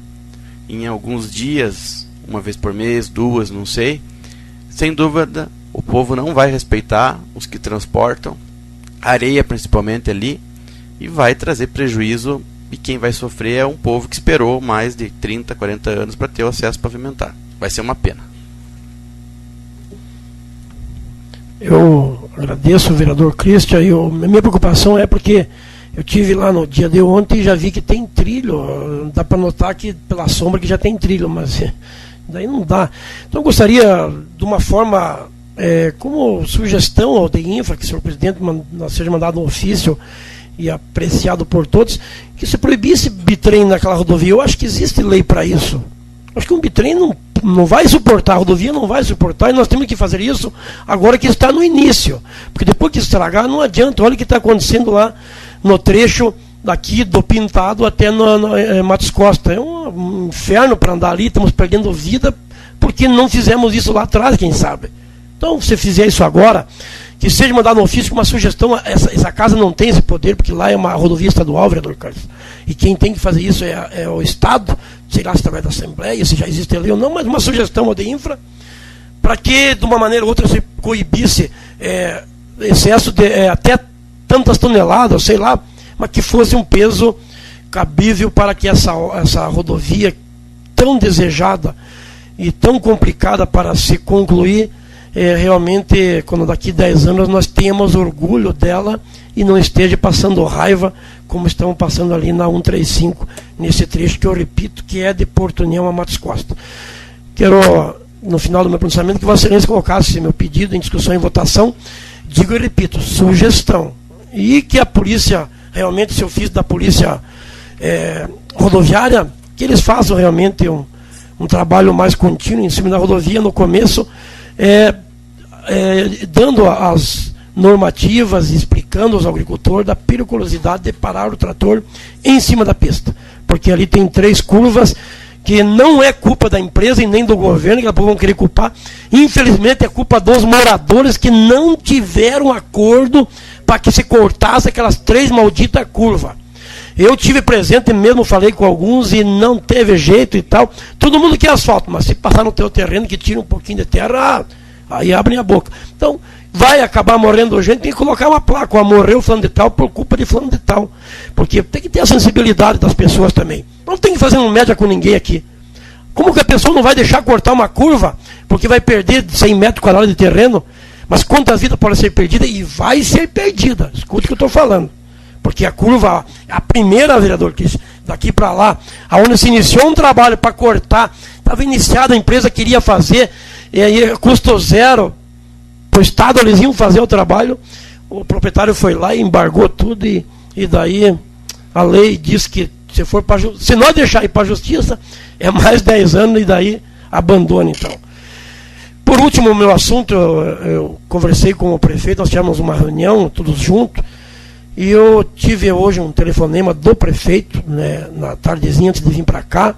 em alguns dias, uma vez por mês, duas, não sei, sem dúvida o povo não vai respeitar os que transportam, areia principalmente ali, e vai trazer prejuízo, e quem vai sofrer é um povo que esperou mais de 30, 40 anos para ter o acesso pavimentado. Vai ser uma pena. Eu agradeço o vereador Christian, e minha preocupação é porque eu tive lá no dia de ontem e já vi que tem trilho, dá para notar que pela sombra que já tem trilho, mas daí não dá. Então eu gostaria, de uma forma, como sugestão ao DEINFRA, que o senhor presidente seja mandado um ofício e apreciado por todos, que se proibisse bitrem naquela rodovia. Eu acho que existe lei para isso. Acho que um bitrem não vai suportar, a rodovia não vai suportar, e nós temos que fazer isso agora que está no início, porque depois que estragar não adianta. Olha o que está acontecendo lá no trecho daqui do Pintado até no Matos Costa. É um inferno para andar ali, estamos perdendo vida porque não fizemos isso lá atrás, quem sabe. Então, se fizer isso agora, que seja mandado um ofício com uma sugestão. Essa casa não tem esse poder, porque lá é uma rodovia estadual, vereador Carlos. E quem tem que fazer isso é o Estado, sei lá se através da Assembleia, se já existe lei ou não, mas uma sugestão ao DEINFRA, para que, de uma maneira ou outra, se coibisse excesso de até tantas toneladas, sei lá, mas que fosse um peso cabível para que essa rodovia tão desejada e tão complicada para se concluir, realmente, quando daqui 10 anos nós tenhamos orgulho dela e não esteja passando raiva como estão passando ali na 135, nesse trecho que eu repito que é de Porto União a Matos Costa. Quero, no final do meu pronunciamento, que Vossa Excelência colocasse meu pedido em discussão e votação. Digo e repito, sugestão. E que a polícia, realmente, se eu fiz da polícia rodoviária, que eles façam realmente um trabalho mais contínuo em cima da rodovia no começo, dando normativas, explicando aos agricultores da periculosidade de parar o trator em cima da pista. Porque ali tem 3 curvas que não é culpa da empresa e nem do governo, que eles vão querer culpar. Infelizmente é culpa dos moradores que não tiveram acordo para que se cortasse aquelas 3 malditas curvas. Eu tive presente mesmo, falei com alguns e não teve jeito e tal. Todo mundo quer asfalto, mas se passar no teu terreno que tira um pouquinho de terra, aí abrem a boca. Então, vai acabar morrendo gente, tem que colocar uma placa, ó, morreu fulano de tal por culpa de fulano de tal. Porque tem que ter a sensibilidade das pessoas também. Não tem que fazer uma média com ninguém aqui. Como que a pessoa não vai deixar cortar uma curva, porque vai perder 100 metros quadrados de terreno? Mas quantas vidas podem ser perdidas? E vai ser perdida. Escuta o que eu estou falando. Porque a curva, a primeira, vereador, que daqui para lá, aonde se iniciou um trabalho para cortar, estava iniciada, a empresa queria fazer, e aí custo zero, para o Estado eles iam fazer o trabalho, o proprietário foi lá e embargou tudo, e daí a lei diz que se nós deixar ir para a justiça, é mais 10 anos, e daí abandona então. Por último, o meu assunto, eu conversei com o prefeito, nós tivemos uma reunião, todos juntos, e eu tive hoje um telefonema do prefeito, né, na tardezinha antes de vir para cá,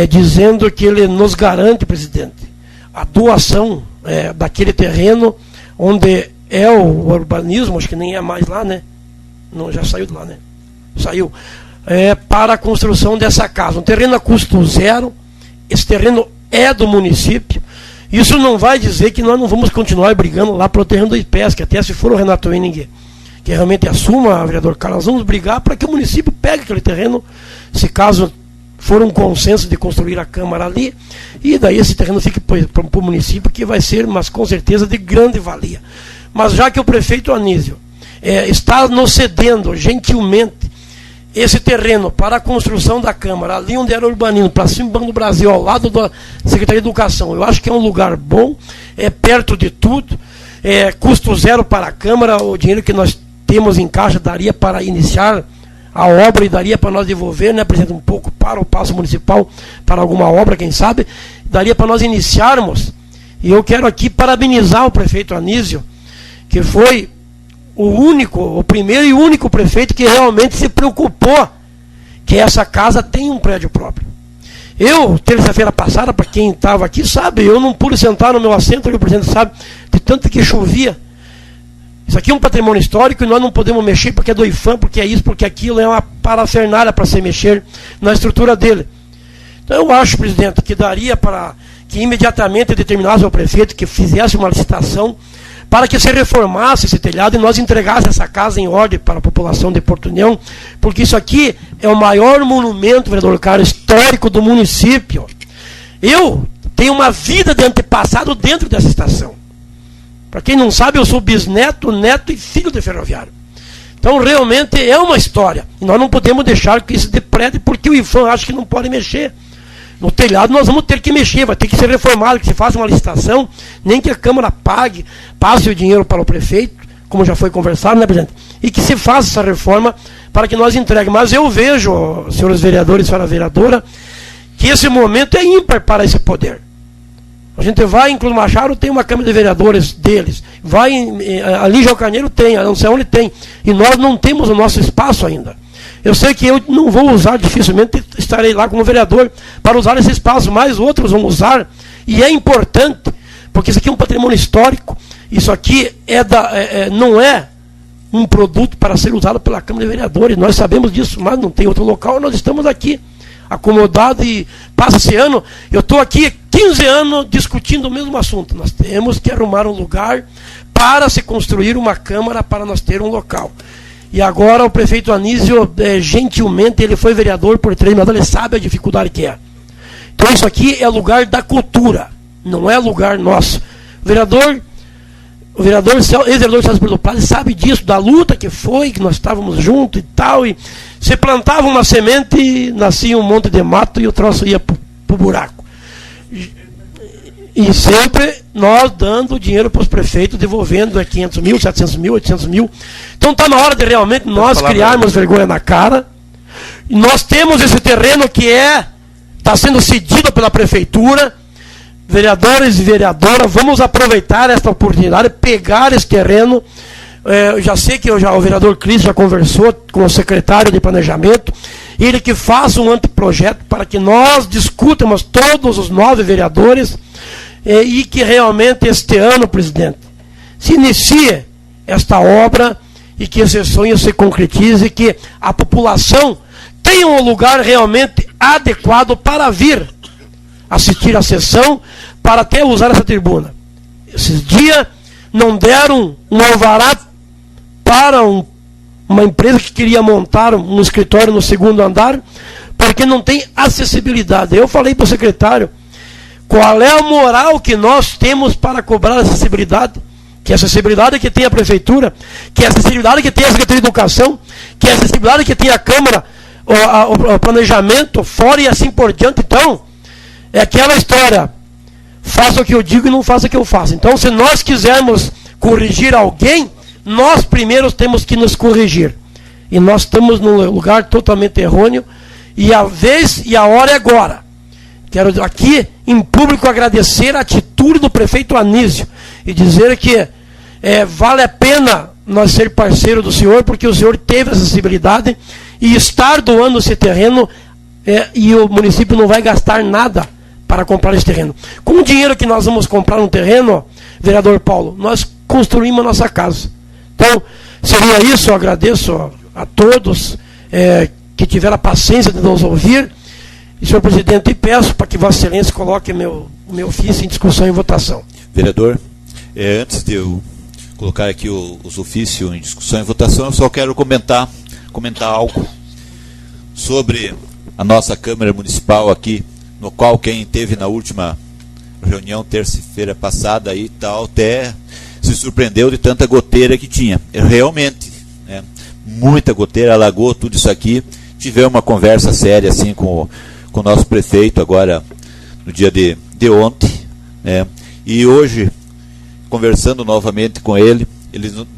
dizendo que ele nos garante, presidente, a doação daquele terreno onde é o urbanismo, acho que nem é mais lá, né? Não, já saiu de lá, né? Saiu. Para a construção dessa casa. Um terreno a custo zero, esse terreno é do município. Isso não vai dizer que nós não vamos continuar brigando lá pelo terreno do IPES, que até se for o Renato Henning que realmente assuma, vereador Carlos, vamos brigar para que o município pegue aquele terreno, se caso for um consenso de construir a Câmara ali, e daí esse terreno fique para o município, que vai ser, mas com certeza, de grande valia. Mas já que o prefeito Anísio está nos cedendo gentilmente esse terreno para a construção da Câmara, ali onde era o urbanismo, para cima do Banco do Brasil, ao lado da Secretaria de Educação, eu acho que é um lugar bom, perto de tudo, custo zero para a Câmara, o dinheiro que nós temos em caixa daria para iniciar a obra e daria para nós devolver, né, presidente, um pouco para o Paço Municipal, para alguma obra, quem sabe, daria para nós iniciarmos. E eu quero aqui parabenizar o prefeito Anísio, que foi o primeiro e único prefeito que realmente se preocupou que essa casa tem um prédio próprio. Eu, terça-feira passada, para quem estava aqui sabe, eu não pude sentar no meu assento, o presidente sabe, de tanto que chovia. Isso aqui é um patrimônio histórico e nós não podemos mexer porque é do IFAM, porque é isso, porque aquilo, é uma parafernália para se mexer na estrutura dele. Então eu acho, presidente, que daria para que imediatamente determinasse ao prefeito que fizesse uma licitação para que se reformasse esse telhado e nós entregássemos essa casa em ordem para a população de Porto União, porque isso aqui é o maior monumento, vereador Carlos, histórico do município. Eu tenho uma vida de antepassado dentro dessa estação. Para quem não sabe, eu sou bisneto, neto e filho de ferroviário. Então, realmente, é uma história. E nós não podemos deixar que isso deprede, porque o IFAM acha que não pode mexer. No telhado nós vamos ter que mexer, vai ter que ser reformado, que se faça uma licitação, nem que a Câmara passe o dinheiro para o prefeito, como já foi conversado, né, presidente? E que se faça essa reforma para que nós entreguemos. Mas eu vejo, senhores vereadores e senhora vereadora, que esse momento é ímpar para esse poder. A gente vai em Cruz Machado, tem uma Câmara de Vereadores deles. Vai ali em João Carneiro tem, não sei onde tem. E nós não temos o nosso espaço ainda. Eu sei que eu não vou usar, dificilmente estarei lá como vereador para usar esse espaço, mas outros vão usar. E é importante, porque isso aqui é um patrimônio histórico. Isso aqui não é um produto para ser usado pela Câmara de Vereadores. Nós sabemos disso, mas não tem outro local. Nós estamos aqui acomodado e passa esse ano, eu estou aqui 15 anos discutindo o mesmo assunto. Nós temos que arrumar um lugar para se construir uma Câmara, para nós ter um local. E agora o prefeito Anísio, gentilmente, ele foi vereador por 3 anos, ele sabe a dificuldade que é. Então isso aqui é lugar da cultura, não é lugar nosso. O ex-vereador Celso Pedro Prado sabe disso, da luta que foi, que nós estávamos juntos e tal, e você plantava uma semente e nascia um monte de mato e o troço ia pro buraco. E sempre nós dando dinheiro para os prefeitos, devolvendo 500 mil, 700 mil, 800 mil. Então está na hora de realmente nós criarmos vergonha na cara. E nós temos esse terreno que está sendo cedido pela prefeitura. Vereadores e vereadoras, vamos aproveitar esta oportunidade, pegar esse terreno, eu já sei que o vereador Cris já conversou com o secretário de planejamento, ele que faça um anteprojeto para que nós discutamos, todos os 9 vereadores, e que realmente este ano, presidente, se inicie esta obra e que esse sonho se concretize e que a população tenha um lugar realmente adequado para vir assistir a sessão, para até usar essa tribuna. Esses dias não deram um alvará para uma empresa que queria montar um escritório no 2º andar, porque não tem acessibilidade. Eu falei para o secretário, qual é a moral que nós temos para cobrar acessibilidade? Que acessibilidade que tem a prefeitura, que acessibilidade que tem a Secretaria de Educação, que acessibilidade que tem a Câmara, o planejamento, fora e assim por diante. Então, é aquela história, faça o que eu digo e não faça o que eu faço. Então, se nós quisermos corrigir alguém, nós primeiros temos que nos corrigir. E nós estamos num lugar totalmente errôneo, e a vez e a hora é agora. Quero aqui, em público, agradecer a atitude do prefeito Anísio e dizer que vale a pena nós ser parceiro do senhor, porque o senhor teve acessibilidade e estar doando esse terreno, e o município não vai gastar nada para comprar esse terreno. Com o dinheiro que nós vamos comprar um terreno, vereador Paulo, nós construímos a nossa casa. Então, seria isso. Eu agradeço a todos que tiveram a paciência de nos ouvir. E, senhor presidente, peço para que Vossa Excelência coloque o meu ofício em discussão e votação. Vereador, antes de eu colocar aqui os ofícios em discussão e votação, eu só quero comentar algo sobre a nossa Câmara Municipal aqui, no qual quem teve na última reunião, terça-feira passada, aí, tal, até se surpreendeu de tanta goteira que tinha. Realmente, muita goteira, alagou tudo isso aqui. Tivemos uma conversa séria assim com o nosso prefeito agora no dia de ontem, e hoje, conversando novamente com ele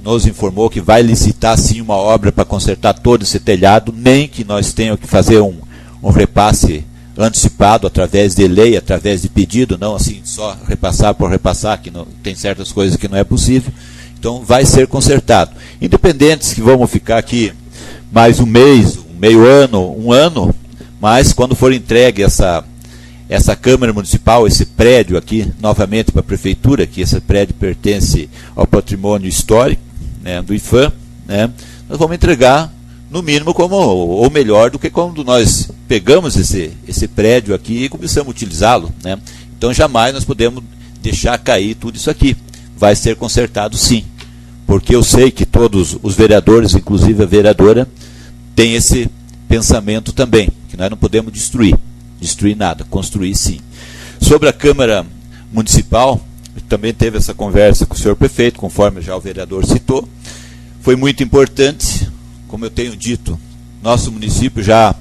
nos informou que vai licitar sim uma obra para consertar todo esse telhado, nem que nós tenhamos que fazer um repasse antecipado através de lei, através de pedido, não assim só repassar por repassar, que não, tem certas coisas que não é possível. Então vai ser consertado. Independentes que vamos ficar aqui mais um mês, meio ano, um ano, mas quando for entregue essa Câmara Municipal, esse prédio aqui, novamente para a Prefeitura, que esse prédio pertence ao patrimônio histórico, do IFAM, nós vamos entregar, no mínimo, ou melhor do que quando nós pegamos esse prédio aqui e começamos a utilizá-lo. Então jamais nós podemos deixar cair tudo isso aqui. Vai ser consertado sim, porque eu sei que todos os vereadores, inclusive a vereadora, têm esse pensamento também, que nós não podemos destruir nada, construir sim. Sobre a Câmara Municipal, também teve essa conversa com o senhor prefeito, conforme já o vereador citou. Foi muito importante, como eu tenho dito, nosso município já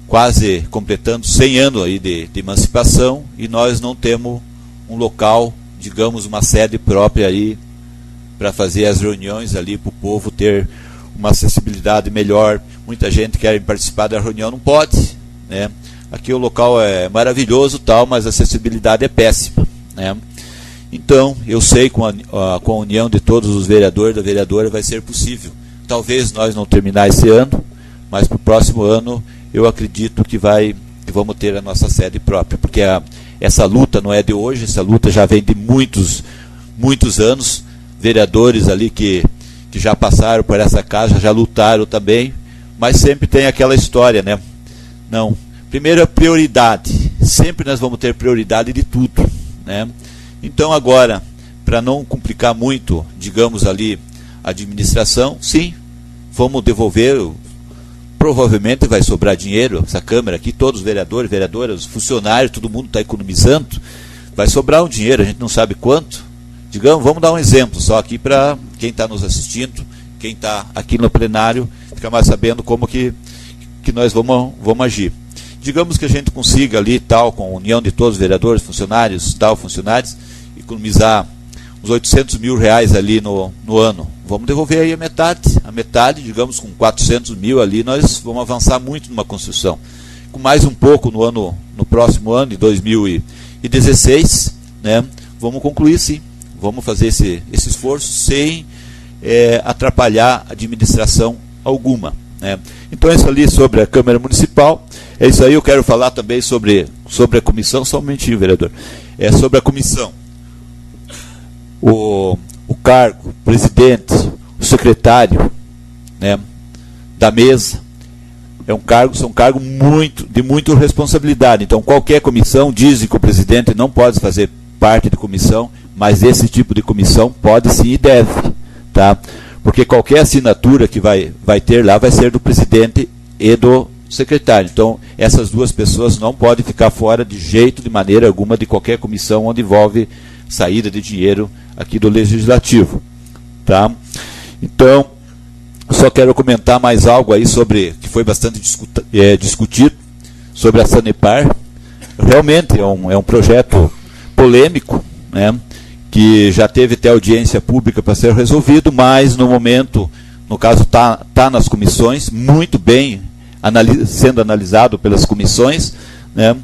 quase completando 100 anos aí de emancipação, e nós não temos um local, digamos, uma sede própria aí para fazer as reuniões ali, para o povo ter uma acessibilidade melhor. Muita gente quer participar da reunião, não pode, Aqui o local é maravilhoso, tal, mas a acessibilidade é péssima, Então, eu sei com a união de todos os vereadores, da vereadora, vai ser possível. Talvez nós não terminar esse ano, mas para o próximo ano eu acredito que vamos ter a nossa sede própria, porque essa luta não é de hoje, essa luta já vem de muitos anos. Vereadores ali que já passaram por essa casa, já lutaram também, mas sempre tem aquela história, Não. Primeiro, a prioridade. Sempre nós vamos ter prioridade de tudo, Então, agora, para não complicar muito, digamos ali, a administração, sim, vamos devolver, provavelmente vai sobrar dinheiro, essa Câmara aqui, todos os vereadores, vereadoras, funcionários, todo mundo está economizando, vai sobrar um dinheiro, a gente não sabe quanto. Digamos, vamos dar um exemplo só aqui para quem está nos assistindo, quem está aqui no plenário, ficar mais sabendo como que nós vamos agir. Digamos que a gente consiga ali, tal, com a união de todos os vereadores, funcionários, funcionários, economizar uns 800 mil reais ali no ano. Vamos devolver aí a metade, digamos, com 400 mil ali, nós vamos avançar muito numa construção. Com mais um pouco no próximo ano, de 2016, vamos concluir sim. Vamos fazer esse esforço sem atrapalhar a administração alguma, né? Então, isso ali sobre a Câmara Municipal. É isso aí. Eu quero falar também sobre a comissão, só um momentinho, vereador. Sobre a comissão. O cargo, o presidente, o secretário, né, da mesa, são cargos de muita responsabilidade. Então, qualquer comissão, dizem que o presidente não pode fazer parte de comissão, mas esse tipo de comissão pode sim e deve, tá? Porque qualquer assinatura que vai ter lá vai ser do presidente e do secretário. Então, essas duas pessoas não podem ficar fora de jeito, de maneira alguma, de qualquer comissão onde envolve saída de dinheiro aqui do Legislativo, tá? Então, só quero comentar mais algo aí sobre, que foi bastante discutido, sobre a Sanepar. Realmente é um projeto polêmico, né, que já teve até audiência pública para ser resolvido, mas no momento, no caso, tá nas comissões, muito bem sendo analisado pelas comissões, né,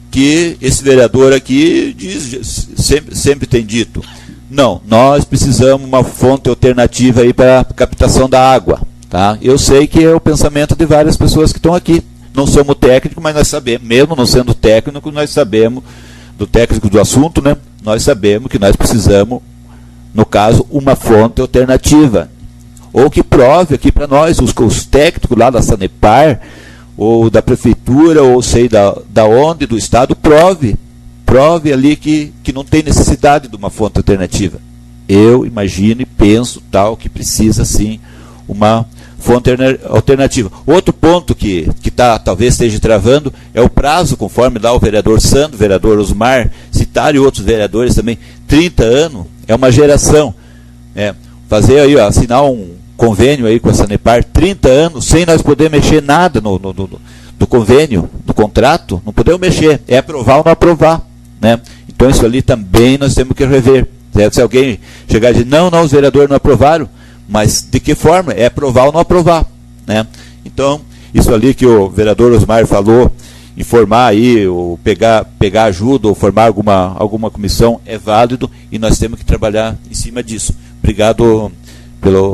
que esse vereador aqui sempre tem dito, não, nós precisamos uma fonte alternativa aí para a captação da água, tá? Eu sei que é o pensamento de várias pessoas que estão aqui. Não somos técnicos, mas nós sabemos, mesmo não sendo técnico, nós sabemos, do técnico do assunto, né? Nós sabemos que nós precisamos, no caso, uma fonte alternativa. Ou que prove aqui para nós, os técnicos lá da Sanepar, ou da prefeitura, ou sei da onde, do estado, prove ali que não tem necessidade de uma fonte alternativa. Eu imagino e penso que precisa sim uma fonte alternativa. Outro ponto que talvez esteja travando é o prazo, conforme lá o vereador Sandro, o vereador Osmar, citaram e outros vereadores também. 30 anos é uma geração. Fazer aí, assinar um convênio aí com a Sanepar, 30 anos, sem nós poder mexer nada no convênio, no contrato, não podemos mexer, é aprovar ou não aprovar, né? Então isso ali também nós temos que rever. Se alguém chegar e dizer, não, os vereadores não aprovaram, mas de que forma? É aprovar ou não aprovar, né? Então, isso ali que o vereador Osmar falou, informar aí, ou pegar ajuda, ou formar alguma comissão, é válido, e nós temos que trabalhar em cima disso. Obrigado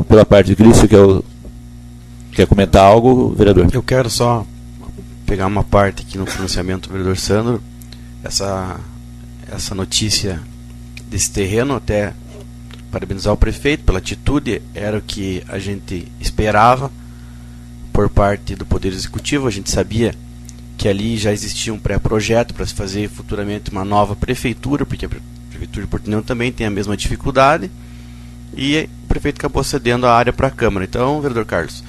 pela parte de Cristo, quer comentar algo, vereador? Eu quero só pegar uma parte aqui no pronunciamento do vereador Sandro, essa notícia desse terreno, até parabenizar o prefeito pela atitude, era o que a gente esperava por parte do Poder Executivo. A gente sabia que ali já existia um pré-projeto para se fazer futuramente uma nova prefeitura, porque a prefeitura de Portunhão também tem a mesma dificuldade, e o prefeito acabou cedendo a área para a Câmara. Então, vereador Carlos,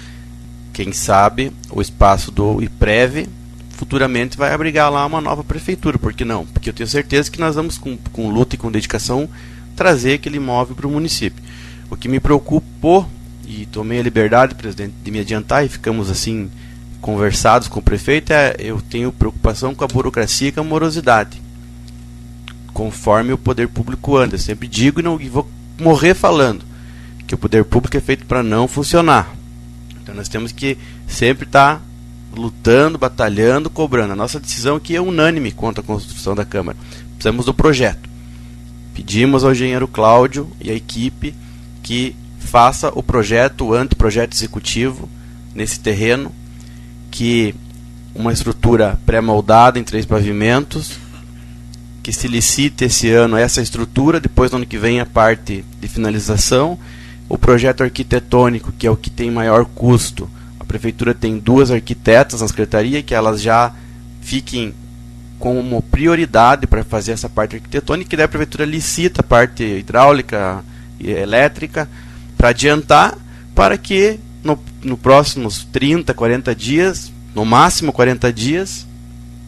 quem sabe o espaço do IPREV futuramente vai abrigar lá uma nova prefeitura, por que não? Porque eu tenho certeza que nós vamos, com luta e com dedicação, trazer aquele imóvel para o município. O que me preocupou, e tomei a liberdade, presidente, de me adiantar, e ficamos assim conversados com o prefeito, eu tenho preocupação com a burocracia e com a morosidade, conforme o poder público anda. Eu sempre digo e vou morrer falando que o poder público é feito para não funcionar. Então nós temos que sempre estar lutando, batalhando, cobrando. A nossa decisão aqui é unânime quanto à construção da Câmara. Precisamos do projeto. Pedimos ao engenheiro Cláudio e à equipe que faça o projeto, o anteprojeto executivo nesse terreno, que uma estrutura pré-moldada em 3 pavimentos, que se licite esse ano essa estrutura, depois no ano que vem a parte de finalização. O projeto arquitetônico, que é o que tem maior custo, a prefeitura tem 2 arquitetas na secretaria, que elas já fiquem como prioridade para fazer essa parte arquitetônica, e daí a prefeitura licita a parte hidráulica e elétrica para adiantar, para que no próximos 30, 40 dias, no máximo 40 dias,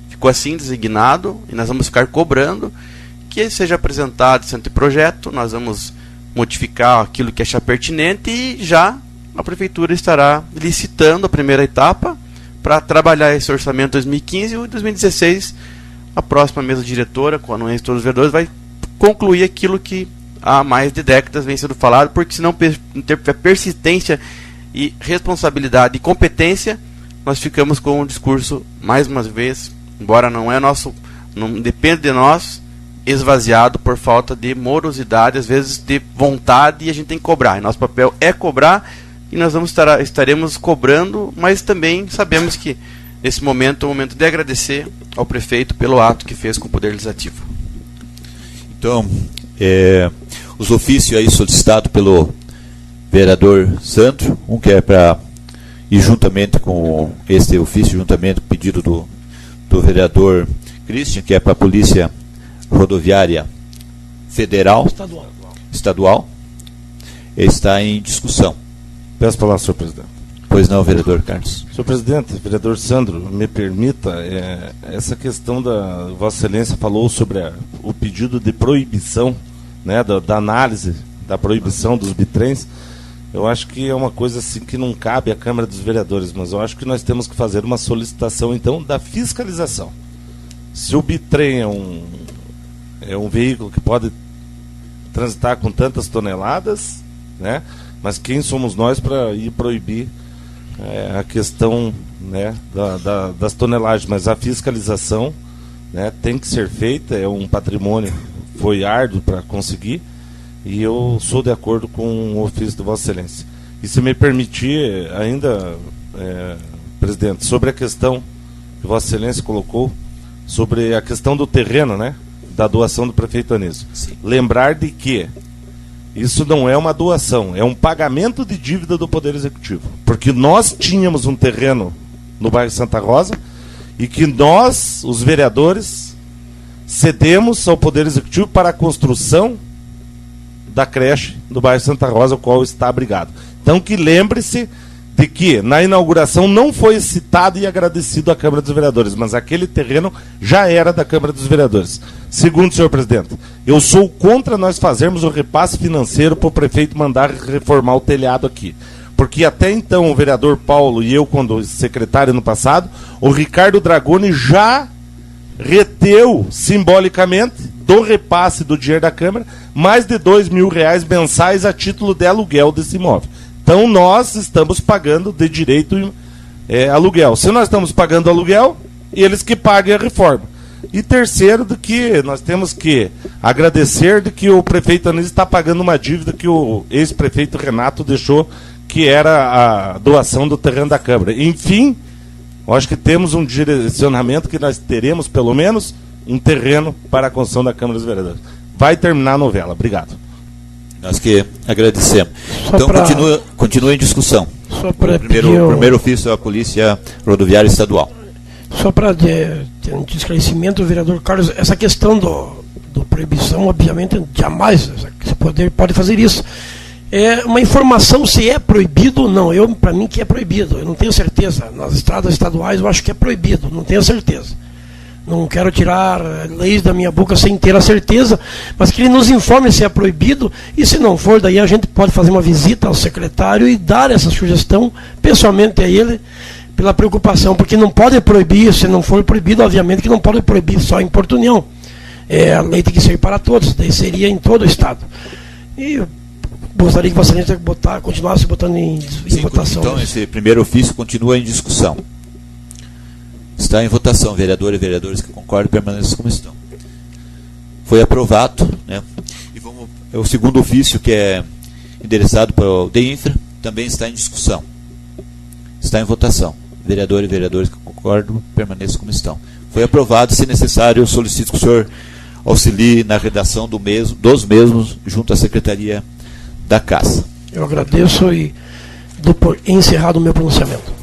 ficou assim designado, e nós vamos ficar cobrando que seja apresentado esse anteprojeto. Nós vamos modificar aquilo que achar pertinente, e já a prefeitura estará licitando a primeira etapa para trabalhar esse orçamento 2015, e 2016 a próxima mesa diretora, com a anuência de todos os vereadores, vai concluir aquilo que há mais de décadas vem sendo falado, porque se não tiver persistência e responsabilidade e competência, nós ficamos com um discurso, mais uma vez, embora não depende de nós, esvaziado por falta de morosidade, às vezes de vontade, e a gente tem que cobrar. E nosso papel é cobrar, e nós estaremos cobrando, mas também sabemos que nesse momento é o momento de agradecer ao prefeito pelo ato que fez com o Poder Legislativo. Então, os ofícios aí solicitados pelo vereador Sandro, um que é para ir juntamente com este ofício, juntamente com o pedido do vereador Christian, que é para a Polícia Rodoviária Federal, estadual, está em discussão. Peço a palavra, senhor presidente. Pois não, vereador Carlos. Senhor presidente, vereador Sandro, me permita, essa questão da Vossa Excelência falou sobre o pedido de proibição, né, da análise da proibição dos bitrens. Eu acho que é uma coisa assim que não cabe à Câmara dos Vereadores, mas eu acho que nós temos que fazer uma solicitação, então, da fiscalização. Se o bitrem é um veículo que pode transitar com tantas toneladas, né, mas quem somos nós para ir proibir a questão, né, das tonelagens? Mas a fiscalização, né, tem que ser feita, é um patrimônio, foi árduo para conseguir, e eu sou de acordo com o ofício de Vossa Excelência. E se me permitir ainda, presidente, sobre a questão que Vossa Excelência colocou, sobre a questão do terreno, né, da doação do prefeito Anísio. Sim. Lembrar de que isso não é uma doação, é um pagamento de dívida do Poder Executivo. Porque nós tínhamos um terreno no bairro Santa Rosa e que nós, os vereadores, cedemos ao Poder Executivo para a construção da creche do bairro Santa Rosa, o qual está abrigado. Então que lembre-se de que na inauguração não foi citado e agradecido à Câmara dos Vereadores, mas aquele terreno já era da Câmara dos Vereadores. Segundo, senhor presidente, eu sou contra nós fazermos o repasse financeiro para o prefeito mandar reformar o telhado aqui. Porque até então o vereador Paulo e eu, quando secretário no passado, o Ricardo Dragoni já reteu simbolicamente do repasse do dinheiro da Câmara mais de R$2.000 mensais a título de aluguel desse imóvel. Então nós estamos pagando de direito aluguel. Se nós estamos pagando aluguel, eles que paguem a reforma. E terceiro, do que nós temos que agradecer de que o prefeito Anísio está pagando uma dívida que o ex-prefeito Renato deixou, que era a doação do terreno da Câmara. Enfim, eu acho que temos um direcionamento que nós teremos, pelo menos, um terreno para a construção da Câmara dos Vereadores. Vai terminar a novela. Obrigado. Nós que agradecemos. Então continua em discussão. Só para o primeiro ofício da Polícia Rodoviária Estadual. Só para ter um esclarecimento, vereador Carlos, essa questão do proibição, obviamente, jamais esse poder pode fazer isso. É uma informação se é proibido ou não. Para mim que é proibido, eu não tenho certeza. Nas estradas estaduais eu acho que é proibido, não tenho certeza. Não quero tirar leis da minha boca sem ter a certeza, mas que ele nos informe se é proibido, e se não for, daí a gente pode fazer uma visita ao secretário e dar essa sugestão pessoalmente a ele, pela preocupação, porque não pode proibir, se não for proibido, obviamente que não pode proibir só em Porto União. A lei tem que ser para todos, daí seria em todo o estado. E eu gostaria que Vossa Excelência continuasse botando em votação. Então esse primeiro ofício continua em discussão. Está em votação, vereadores e vereadores que concordam permaneçam como estão. Foi aprovado, né? E o segundo ofício, que é endereçado para o DEINFRA, também está em discussão. Está em votação. Vereadores e vereadores que concordam permaneçam como estão. Foi aprovado, se necessário, eu solicito que o senhor auxilie na redação dos mesmos junto à Secretaria da Casa. Eu agradeço e dou por encerrado o meu pronunciamento.